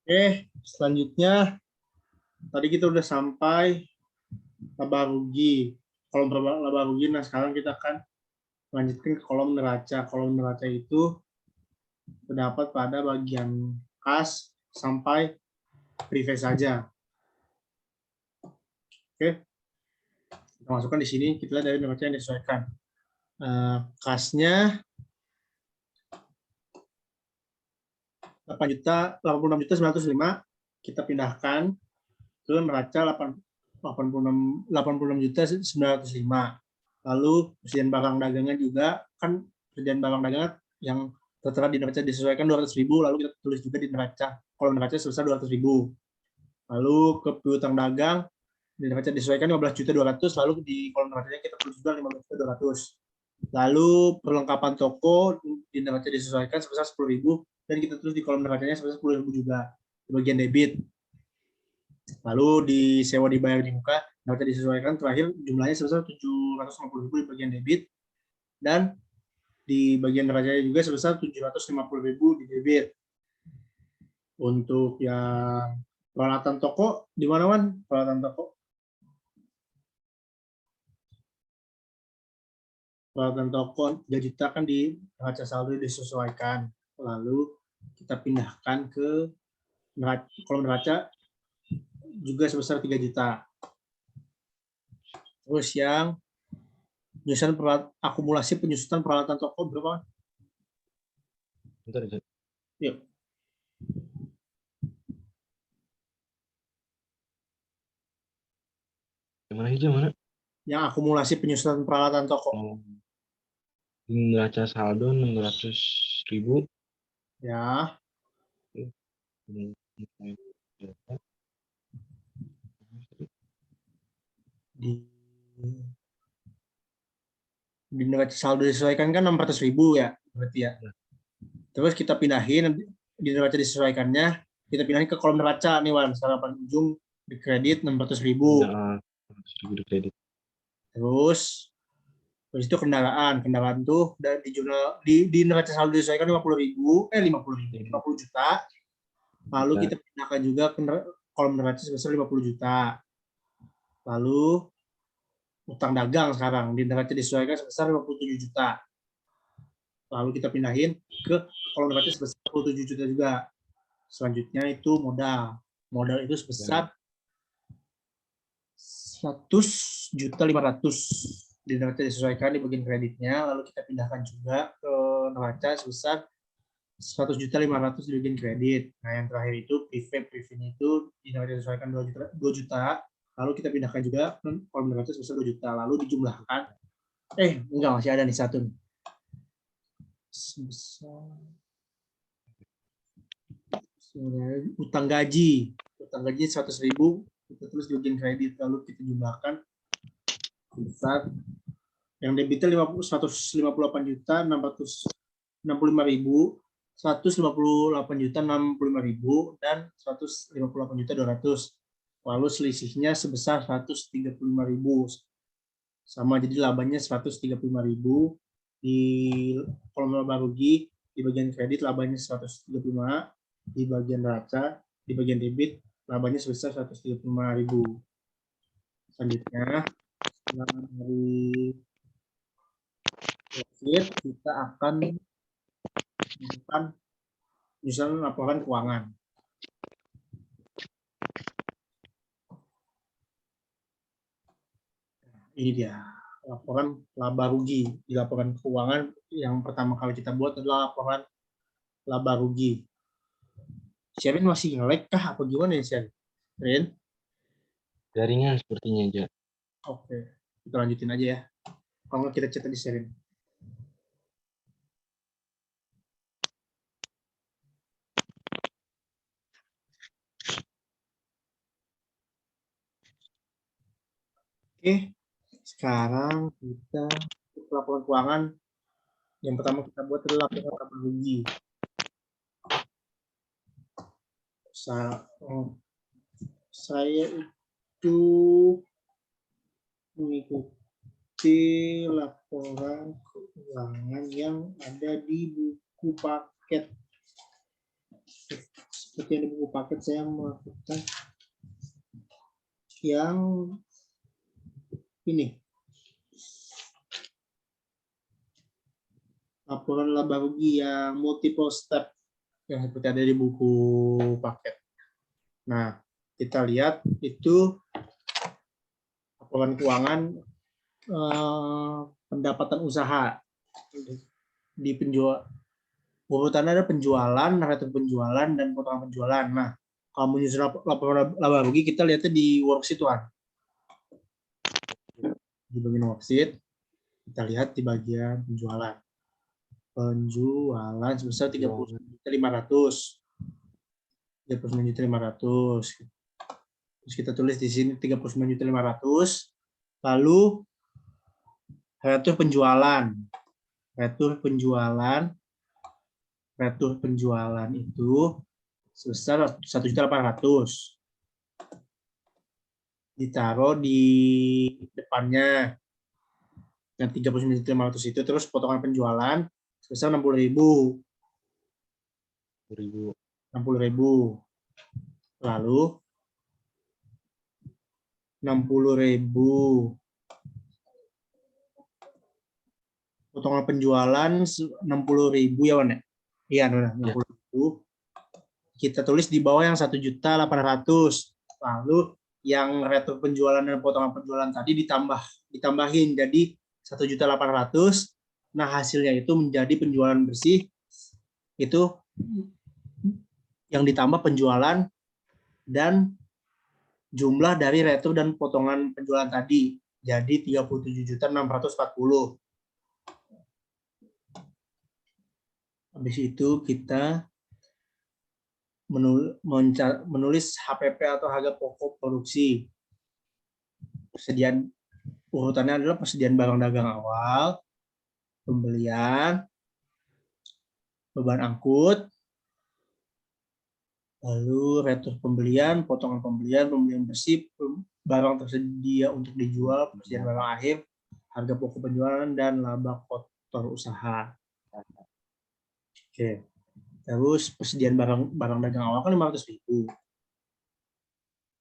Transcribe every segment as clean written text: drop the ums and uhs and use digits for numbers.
Oke, selanjutnya tadi kita udah sampai laba rugi. Kolom laba rugi, nah sekarang kita akan lanjutkan ke kolom neraca. Kolom neraca itu terdapat pada bagian kas sampai previous saja. Oke, kita masukkan di sini, kita lihat dari neraca yang disesuaikan. Kasnya 86.905 kita pindahkan ke neraca 86.905. Lalu persediaan barang dagangan juga, kan persediaan barang dagangan yang tertera di neraca disesuaikan 200.000, lalu kita tulis juga di neraca kolom neraca sebesar 200.000. Lalu ke piutang dagang di neraca disesuaikan 15.200.000, lalu di kolom neracanya kita tulis juga 15.200.000. Lalu perlengkapan toko di neraca disesuaikan sebesar 10.000 dan kita tulis di kolom neracanya sebesar 10.000 juga di bagian debit. Lalu di sewa dibayar di muka neraca disesuaikan terakhir jumlahnya sebesar 750.000 di bagian debit dan di bagian neracanya juga sebesar 750.000 di debit. Untuk yang peralatan toko di mana, Wan? Peralatan toko? Peralatan toko 3 juta kan di neraca saldo disesuaikan. Lalu kita pindahkan ke kolom neraca juga sebesar 3 juta. Terus yang akumulasi penyusutan peralatan toko berapa? Bentar, aja. Yuk. Yang mana hijau mana? Yang akumulasi penyusutan peralatan toko. Neraca saldo 600.000. Ya. Di neraca saldo disesuaikan kan 600.000 ya, berarti ya. Terus kita pindahin di neraca disesuaikannya, kita pindahin ke kolom neraca nih, Wan. Sekarang paling ujung di kredit 600.000. Ya, 600.000 di kredit. Terus itu kendaraan tuh di jurnal di neraca saldo disesuaikan 50 juta. Lalu kita pindahkan juga ke kolom neraca sebesar 50 juta. Lalu utang dagang sekarang di neraca disesuaikan sebesar 57 juta. Lalu kita pindahin ke kolom neraca sebesar 57 juta juga. Selanjutnya itu modal. Modal itu sebesar 100.500.000 di neraca disesuaikan di bagian kreditnya. Lalu kita pindahkan juga ke neraca sebesar 100.500.000 di bagian kredit. Nah, yang terakhir itu prefab itu di neraca disesuaikan 2 juta. Lalu kita pindahkan juga ke kolom neraca sebesar 2 juta. Lalu dijumlahkan. Enggak, masih ada nih satu nih. Sebesar utang gaji 100.000 kita tulis di bagian kredit, lalu kita jumlahkan besar yang debitnya 158.665.000, 158.065.000 dan 158.200.000. Lalu selisihnya sebesar 135.000. Sama, jadi labanya 135.000 di kolom laba rugi, di bagian kredit labanya 135, di bagian neraca, di bagian debit labanya sebesar 135.000. Selanjutnya dari profit kita akan menyusun laporan keuangan. Ini dia laporan laba rugi. Di laporan keuangan yang pertama kali kita buat adalah laporan laba rugi. Sherin masih nge-lag kah apa gimana ya, Sherin? Jaringan sepertinya aja. Oke, kita lanjutin aja ya. Kalau kita chat di Sherin. Oke, sekarang kita laporan keuangan. Yang pertama kita buat adalah laporan laba rugi. Saya itu mengikuti laporan keuangan yang ada di buku paket. seperti yang di buku paket saya melakukan yang ini. Laporan laba rugi yang multiple step yang seperti ada di buku paket. Nah, kita lihat itu laporan keuangan pendapatan usaha di penjual. Urutannya ada penjualan, neraca penjualan, dan potongan penjualan. Nah, kalau menyusun laporan laba rugi, kita lihatnya di worksheet tuan. Di bagian worksheet, kita lihat di bagian penjualan. Penjualan sebesar 39.500. 39.500. Terus kita tulis di sini 39.500. Lalu retur penjualan. Retur penjualan itu sebesar 1.800.000. Ditaruh di depannya yang 39.500 itu, terus potongan penjualan sebesar 60.000. 60.000. Lalu 60.000 potongan penjualan 60.000 ya Wan ya? Iya, 60.000. Kita tulis di bawah yang 1.800.000. Lalu yang retur penjualan dan potongan penjualan tadi ditambahin jadi 1.800.000. Nah, hasilnya itu menjadi penjualan bersih. Itu yang ditambah penjualan dan jumlah dari retur dan potongan penjualan tadi. Jadi 37.640. Habis itu kita menulis HPP atau harga pokok produksi. Persediaan urutannya adalah persediaan barang dagang awal, pembelian, beban angkut, lalu retur pembelian, potongan pembelian, pembelian bersih, barang tersedia untuk dijual, persediaan barang akhir, harga pokok penjualan, dan laba kotor usaha. Oke. Terus persediaan barang dagang awal kan 500.000.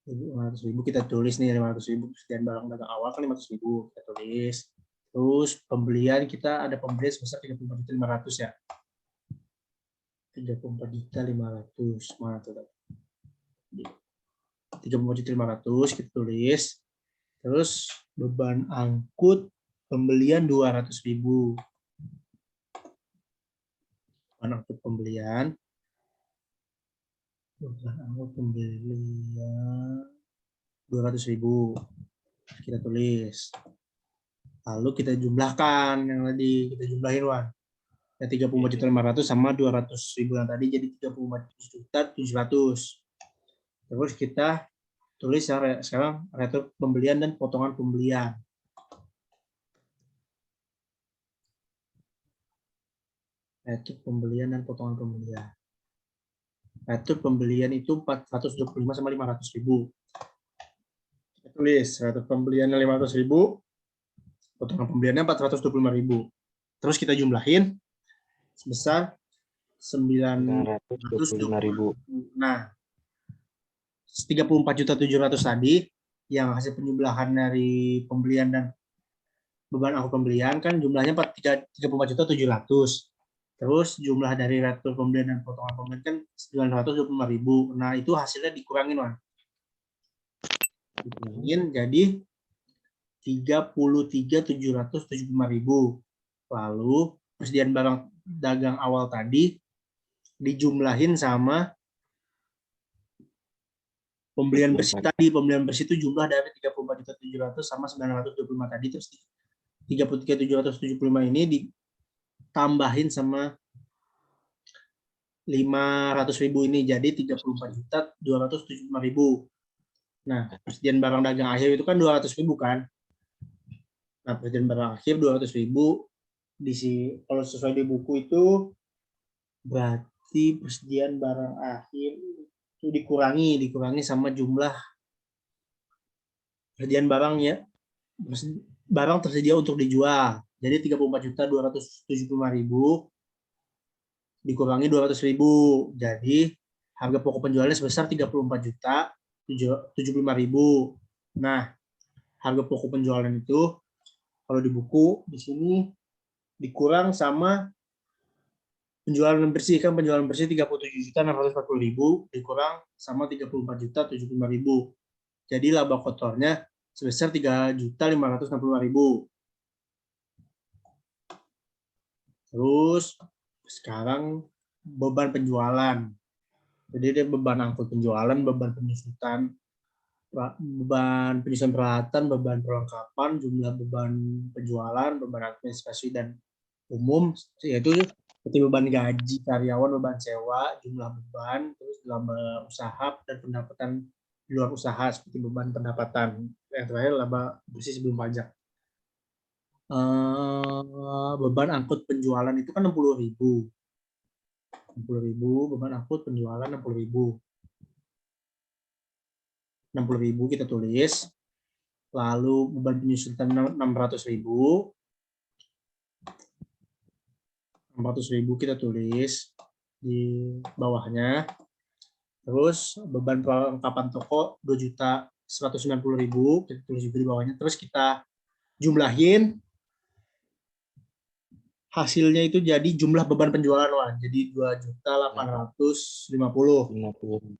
500.000 kita tulis nih, 500.000 persediaan barang dagang awal kan 500.000 kita tulis. Terus pembelian kita ada pembelian sebesar 34.500 ya. 34.500 mana tuh? 34.500 kita tulis. Terus beban angkut pembelian 200.000. Beban angkut pembelian. Beban angkut pembelian 200.000. Kita tulis. Lalu kita jumlahkan yang tadi kita jumlahin Wan. Ya 34.500 sama 200.000 yang tadi jadi 34.700. Terus kita tulis yang sekarang retur pembelian dan potongan pembelian. Retur pembelian dan potongan pembelian. Retur pembelian itu 425 sama 500.000. Kita tulis retur pembeliannya 500.000, potongan pembeliannya 425.000. Terus kita jumlahin sebesar 925.000. Nah, 34.700 tadi yang hasil penjumlahan dari pembelian dan beban angkut pembelian kan jumlahnya 34.700. Terus jumlah dari retur pembelian dan potongan pembelian kan 925.000. Nah, itu hasilnya dikurangin, Wan. Dikurangin jadi 33.775.000. Lalu persediaan barang dagang awal tadi dijumlahin sama pembelian bersih tadi. Pembelian bersih itu jumlah dari 34.700 sama 925 tadi. Terus 33.775 ini ditambahin sama 500.000 ini jadi 34.275.000. Nah, persediaan barang dagang akhir itu kan 200.000 kan. Nah, persediaan barang akhir 200.000 kalau sesuai di buku itu berarti persediaan barang akhir itu dikurangi sama jumlah persediaan barangnya. Barang tersedia untuk dijual. Jadi 34.275.000 dikurangi 200.000. Jadi harga pokok penjualannya sebesar 34.075.000. Nah, harga pokok penjualan itu kalau di buku di sini dikurang sama penjualan bersih, kan penjualan bersih 37.640.000 dikurang sama 34.075.000. Jadi laba kotornya sebesar 3.565.000. Terus sekarang beban penjualan. Jadi dia beban angkut penjualan, beban penyusutan peralatan, beban perlengkapan, jumlah beban penjualan, beban administrasi dan umum, yaitu seperti beban gaji karyawan, beban sewa, jumlah beban, terus laba usaha dan pendapatan di luar usaha seperti beban pendapatan. Yang terakhir laba bersih sebelum pajak. Beban angkut penjualan itu kan 60.000. 60.000 beban angkut penjualan 60.000. 60.000 kita tulis. Lalu beban penyusutan 600.000. 600.000 kita tulis di bawahnya. Terus beban perlengkapan toko 2.190.000 kita tulis juga di bawahnya. Terus kita jumlahin hasilnya itu jadi jumlah beban penjualan, Wan. Jadi 2.850.000. 50.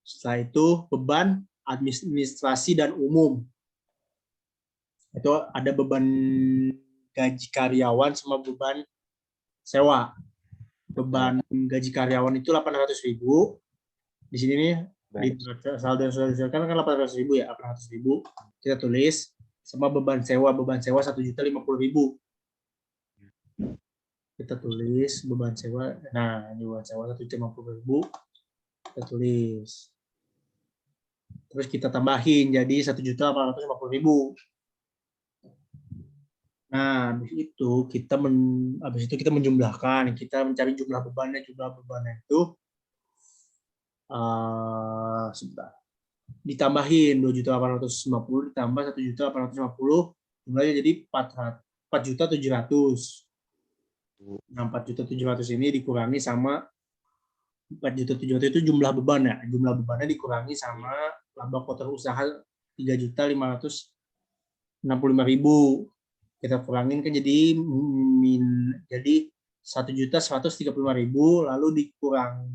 Setelah itu beban administrasi dan umum. Itu ada beban gaji karyawan sama beban sewa. Beban gaji karyawan itu 800.000. Di sini nih di saldo yang sudah disesuaikan kan 800.000 ya, 800.000 kita tulis sama beban sewa 1.050.000. Kita tulis beban sewa. Nah, ini beban sewa 1.050.000. Kita tulis. Terus kita tambahin jadi 1.850.000. Nah, habis itu kita menjumlahkan, kita mencari jumlah bebannya itu sebentar. Ditambahin 2.850 ditambah 1.850 jumlahnya jadi 4.700.000. Nah, 4.700.000 ini dikurangi sama 4.700.000 itu jumlah beban ya. Jumlah bebannya dikurangi sama laba kotor usaha 3.565.000. Kita kurangin kan jadi 1.135.000 lalu dikurang.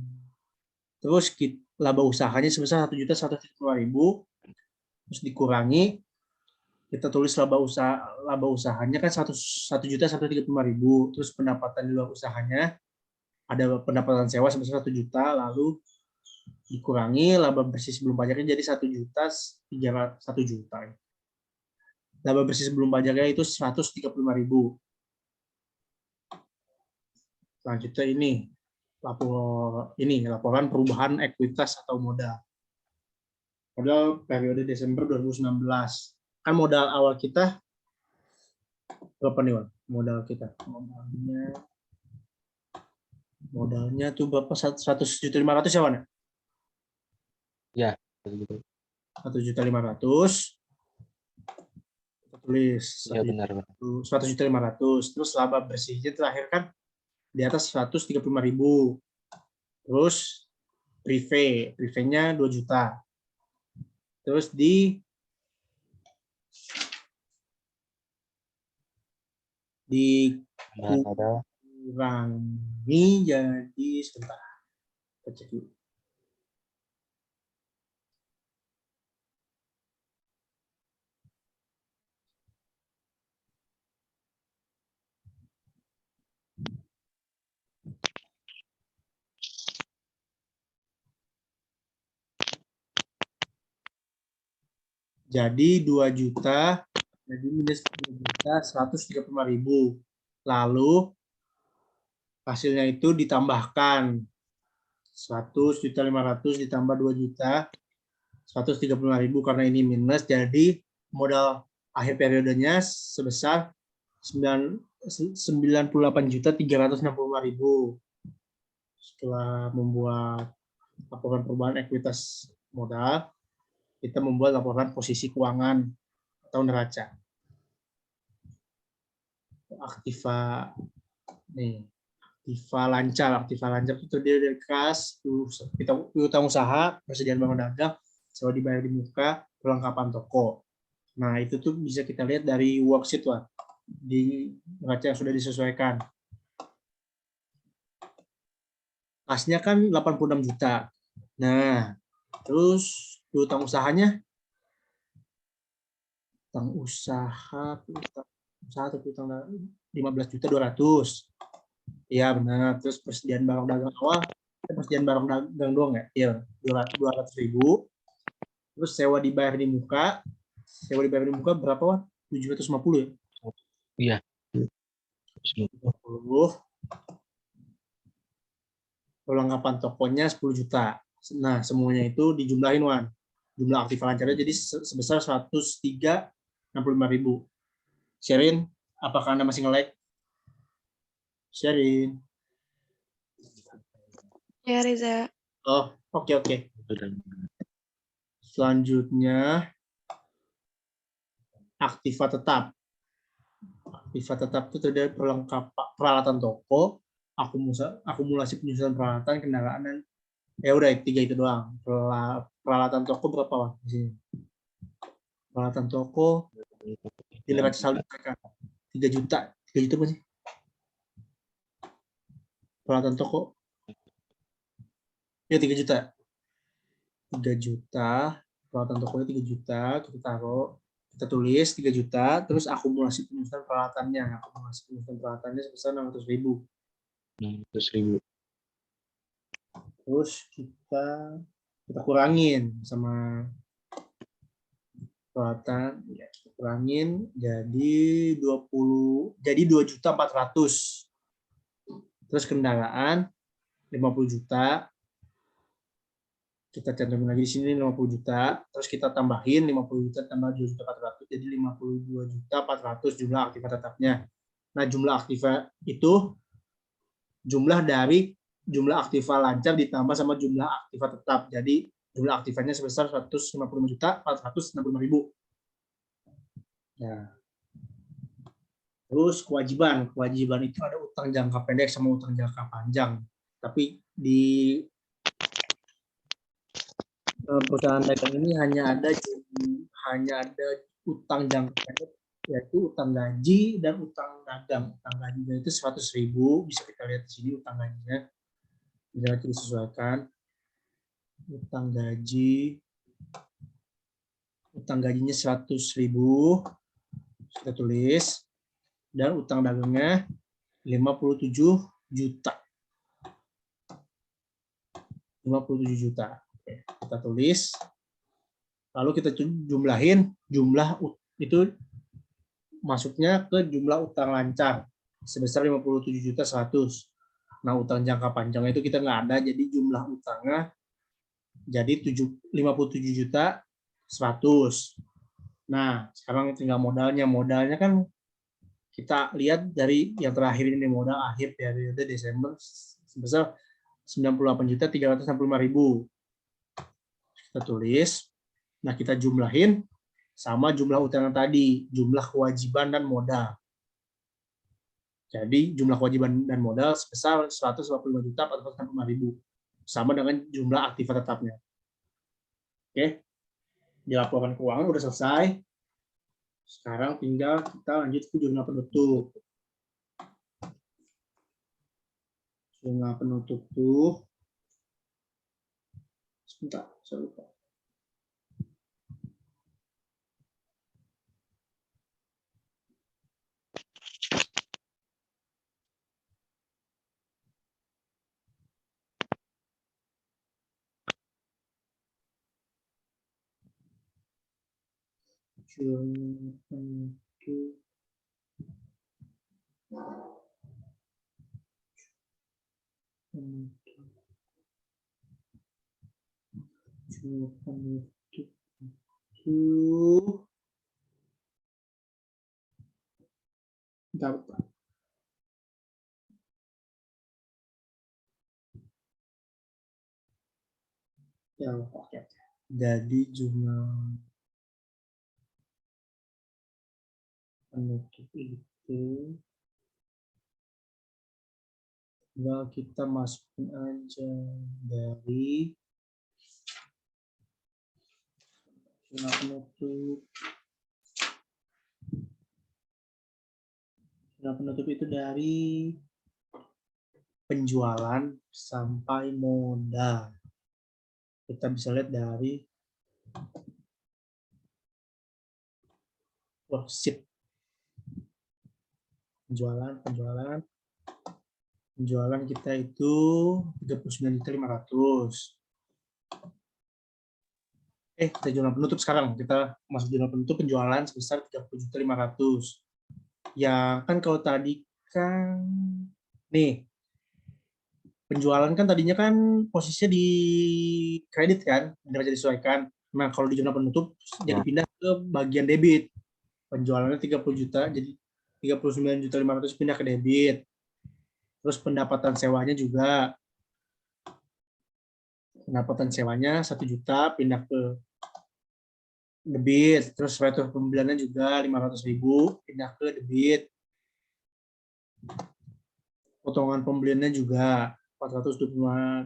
Terus laba usahanya sebesar 1.135.000 terus dikurangi, kita tulis laba usahanya kan 1.135.000, terus pendapatan di luar usahanya ada pendapatan sewa sebesar 1 juta, lalu dikurangi laba bersih sebelum pajaknya jadi 1 juta. Laba bersih sebelum pajaknya itu 135.000. Selanjutnya ini laporan perubahan ekuitas atau modal. Modal periode Desember 2019. Kan modal awal kita berapa nih, Wan? Modal kita. Modalnya tuh berapa? 100.500.000 ya, Wan? Ya, begitu. 1.500.000. Kita tulis Ya, benar. 100.500.000. Terus laba bersihnya terakhir kan di atas 135.000. Terus prive-nya 2 juta. Terus dikurangi jadi sebentar. Kita cek dulu. Jadi 2 juta, jadi minus 2.135.000. Lalu hasilnya itu ditambahkan 100.500 ditambah 2 juta 135.000 karena ini minus, jadi modal akhir periodenya sebesar 98.365.000. Setelah membuat laporan perubahan ekuitas modal, kita membuat laporan posisi keuangan atau neraca. Aktiva nih, Aktiva lancar itu terdiri dari kas, piutang usaha, persediaan barang dagang, sewa dibayar di muka, perlengkapan toko. Nah, itu tuh bisa kita lihat dari worksheet lah, di neraca yang sudah disesuaikan. Kasnya kan 86 juta. Nah, terus piutang usahanya, piutang usaha 15 juta 200. Iya benar. Terus persediaan barang dagang awal, persediaan barang dagang doang ya? Iya, 200.000. Terus sewa dibayar di muka berapa, Wak? 750 ya? Iya. 50. Perlengkapan tokonya 10 juta. Nah, semuanya itu dijumlahin, Wan. Jumlah aktif lancarnya jadi sebesar 103.65.000. Sherin, apakah Anda masih nge-like? Sherin. Ya, Reza. Oh, oke. Selanjutnya, aktiva tetap. Aktiva tetap itu terdiri dari peralatan toko, akumulasi penyusunan peralatan, kendaraan, dan ya udah 3 itu doang. Peralatan toko berapa, Wak? Di sini. Peralatan toko di neraca saldo 3 juta. 3 juta apa sih? Peralatan toko. Ya 3 juta. 3 juta. Peralatan tokonya 3 juta. Kita tulis 3 juta. Terus akumulasi penyusunan peralatannya. Akumulasi penyusunan peralatannya sebesar 600.000. 600.000. Terus kita kurangin sama peralatan, ya, kita kurangin jadi 2.400.000. Terus kendaraan 50 juta. Kita cantumin lagi di sini 50 juta. Terus kita tambahin 50 juta tambah 2.400.000 jadi 52.400.000 jumlah aktiva tetapnya. Nah, jumlah aktiva itu jumlah dari jumlah aktiva lancar ditambah sama jumlah aktiva tetap. Jadi jumlah aktivanya sebesar 155.465.000. Nah, terus kewajiban itu ada utang jangka pendek sama utang jangka panjang. Tapi di perusahaan dagang ini hanya ada utang jangka pendek, yaitu utang gaji dan utang dagang. Utang gajinya itu 100.000, bisa kita lihat di sini utang gajinya. Bisa disesuaikan. Utang gajinya 100.000, kita tulis. Dan utang dagangnya 57 juta. 57 juta. Oke, kita tulis. Lalu kita jumlahin, jumlah itu masuknya ke jumlah utang lancar sebesar 57.100. Nah, utang jangka panjang itu kita nggak ada, jadi jumlah utangnya jadi 57.100. Nah, sekarang tinggal modalnya. Modalnya kan kita lihat dari yang terakhir ini, modal akhir periode Desember sebesar 98.365.000. Kita tulis. Nah, kita jumlahin sama jumlah utang yang tadi, jumlah kewajiban dan modal. Jadi jumlah kewajiban dan modal sebesar 155.465.000, sama dengan jumlah aktiva tetapnya. Oke, di laporan keuangan udah selesai. Sekarang tinggal kita lanjut ke jumlah penutup. Jumlah penutup tuh, sebentar, saya lupa. Jumlah penutup. Jumlah penutup itu dapat. Ya, oke. Jadi jumlah penutup itu Tinggal kita masukin aja dari jurnal penutup. Jurnal penutup itu dari penjualan sampai modal. Kita bisa lihat dari worksheet. Penjualan kita itu 39.500. Kita jurnal penutup sekarang. Kita masuk jurnal penutup penjualan sebesar 30.500. Ya, kan kalau tadi kan nih penjualan kan tadinya kan posisinya di kredit kan, neraca disesuaikan. Nah, kalau di jurnal penutup jadi pindah ke bagian debit. Penjualannya 30 juta, jadi 39.500 pindah ke debit. Terus pendapatan sewanya juga. Pendapatan sewanya 1 juta pindah ke debit. Terus retur pembeliannya juga 500.000 pindah ke debit. Potongan pembeliannya juga 425.000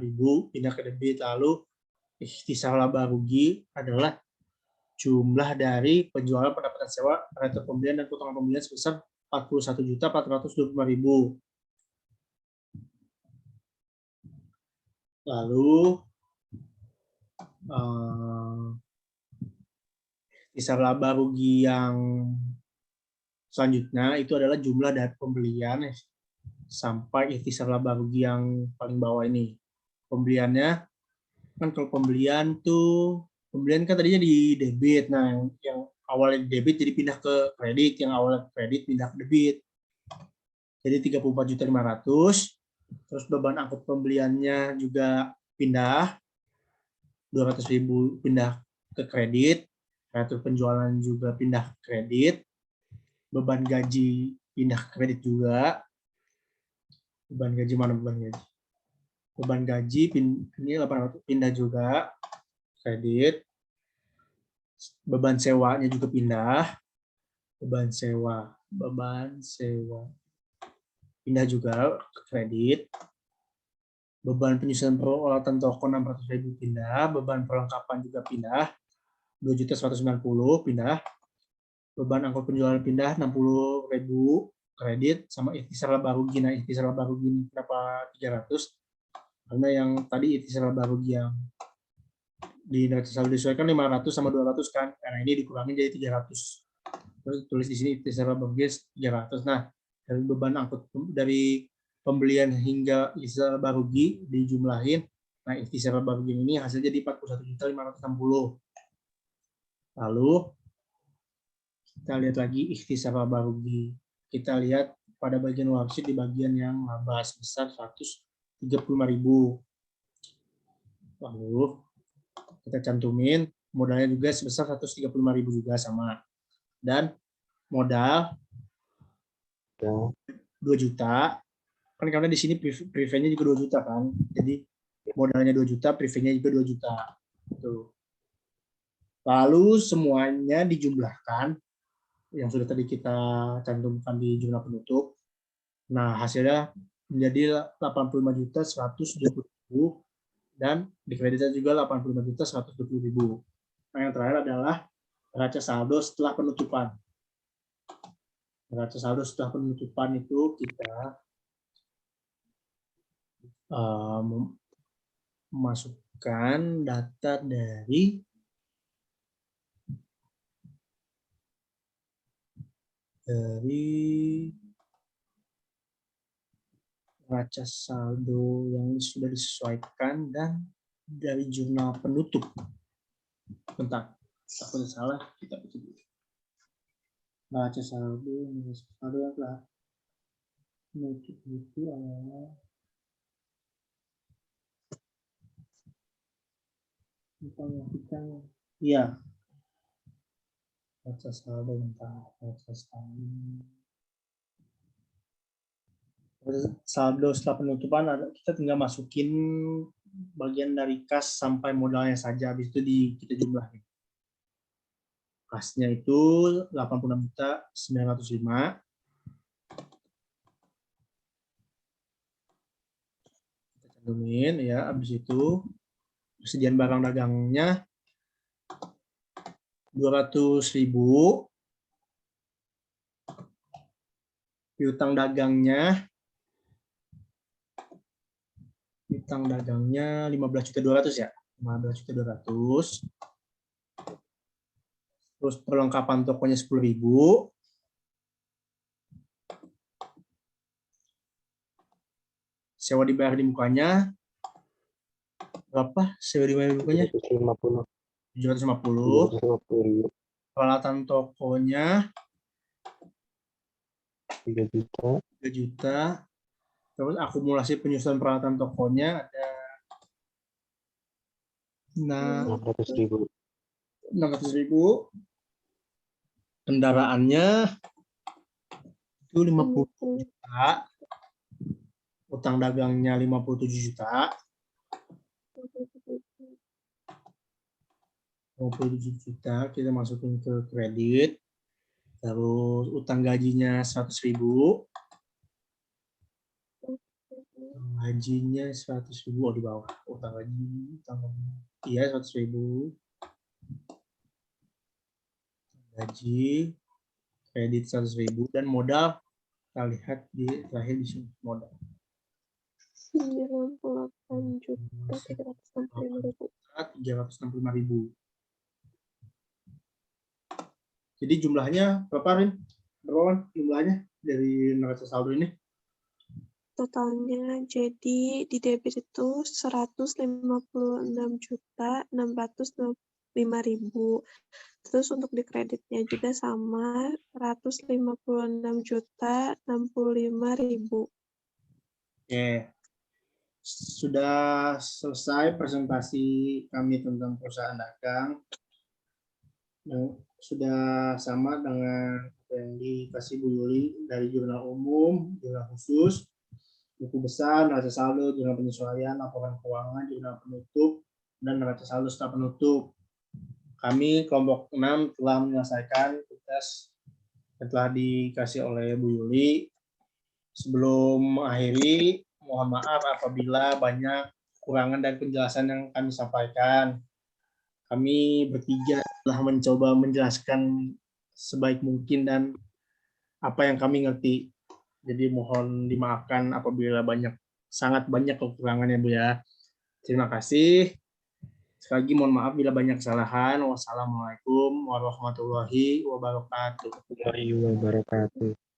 pindah ke debit. Lalu ikhtisar laba rugi adalah jumlah dari penjualan, pendapatan sewa, retur pembelian, dan potongan pembelian sebesar 41.425.000. Lalu ikhtisar laba rugi yang selanjutnya itu adalah jumlah dari pembelian sampai ikhtisar laba rugi yang paling bawah ini. Pembeliannya kan kalau pembelian kan tadinya di debit. Nah, yang awalnya di debit jadi pindah ke kredit, yang awalnya kredit pindah ke debit. Jadi 34.500.000. Terus beban angkut pembeliannya juga pindah 200.000 pindah ke kredit, retur penjualan juga pindah ke kredit, beban gaji pindah ke kredit juga. Beban gaji mana beban gaji? Beban gaji ini 800 pindah juga kredit. Beban sewanya juga pindah. Beban sewa pindah juga ke kredit. Beban penyusunan peralatan toko 600.000 pindah. Beban perlengkapan juga pindah 2.190.000 pindah. Beban angkut penjualan pindah 60.000 kredit, sama ikhtisar laba rugi. Nah, ikhtisar laba rugi ini kenapa 300? Karena yang tadi ikhtisar laba rugi yang di neraca saldo disesuaikan 500 sama 200 kan. Karena ini dikurangi jadi 300. Terus tulis di sini ikhtisar laba rugi 300. Nah, dari beban angkut dari pembelian hingga ikhtisar laba rugi dijumlahin. Nah, ikhtisar laba rugi ini hasilnya jadi 41.560. Lalu kita lihat lagi ikhtisar laba rugi. Kita lihat pada bagian worksheet di bagian yang laba sebesar 135.000. Lalu kita cantumin modalnya juga sebesar 135.000 juga sama. Dan modal 2 juta. Kan karena di sini prevainya juga 2 juta kan. Jadi modalnya 2 juta, prevainya juga 2 juta. Tuh. Lalu semuanya dijumlahkan yang sudah tadi kita cantumkan di jurnal penutup. Nah, hasilnya menjadi 85.120.000 dan dikreditkan juga 85.120.000. Nah, yang terakhir adalah neraca saldo setelah penutupan. Neraca saldo setelah penutupan itu kita memasukkan data dari neraca saldo yang sudah disesuaikan dan dari jurnal penutup. Bentar, aku salah, kita bikin dulu. Neraca saldo yang telah penutup itu adalah iya. Neraca saldo saldo setelah penutupan kita tinggal masukin bagian dari kas sampai modalnya saja, habis itu kita jumlahin. Kasnya itu 86.905. Amin ya. Habis itu persediaan barang dagangnya 200.000. Piutang dagangnya 15.200.000 ya. 15.200.000. Terus perlengkapan tokonya 10.000. Sewa dibayar di mukanya berapa? Sewa dibayar di mukanya 750. 750. 750.000. Peralatan tokonya 3 juta. 3 juta. Terus akumulasi penyusunan peralatan tokonya ada 600.000. 600.000. Kendaraannya itu 50 juta. Utang dagangnya 57 juta. 57 juta kita masukin ke kredit. Terus utang gajinya 100.000. Gajinya 100.000. Oh, di bawah. Utang gaji. Iya, 100.000. Gaji. Kredit 100.000. Dan modal. Kita lihat di terakhir di sini. Modal. 98.365.000. Jadi jumlahnya berapa, Rin? Berapa jumlahnya dari neraca saldo ini? Totalnya jadi di debit itu 156.605.000. Terus untuk di kreditnya juga sama 156.065.000. Oke. Sudah selesai presentasi kami tentang perusahaan dagang. Sudah sama dengan apa yang dikasih Bu Yuli dari jurnal umum, jurnal khusus, buku besar, neraca saldo, jurnal penyesuaian, laporan keuangan, jurnal penutup, dan neraca saldo setelah penutup. Kami kelompok 6 telah menyelesaikan tugas yang telah dikasih oleh Bu Yuli. Sebelum mengakhiri, mohon maaf apabila banyak kekurangan dan penjelasan yang kami sampaikan. Kami bertiga telah mencoba menjelaskan sebaik mungkin dan apa yang kami ngerti. Jadi mohon dimaafkan apabila sangat banyak kekurangannya, Bu ya. Terima kasih. Sekali lagi mohon maaf bila banyak kesalahan. Wassalamualaikum warahmatullahi wabarakatuh. Warahmatullahi wabarakatuh.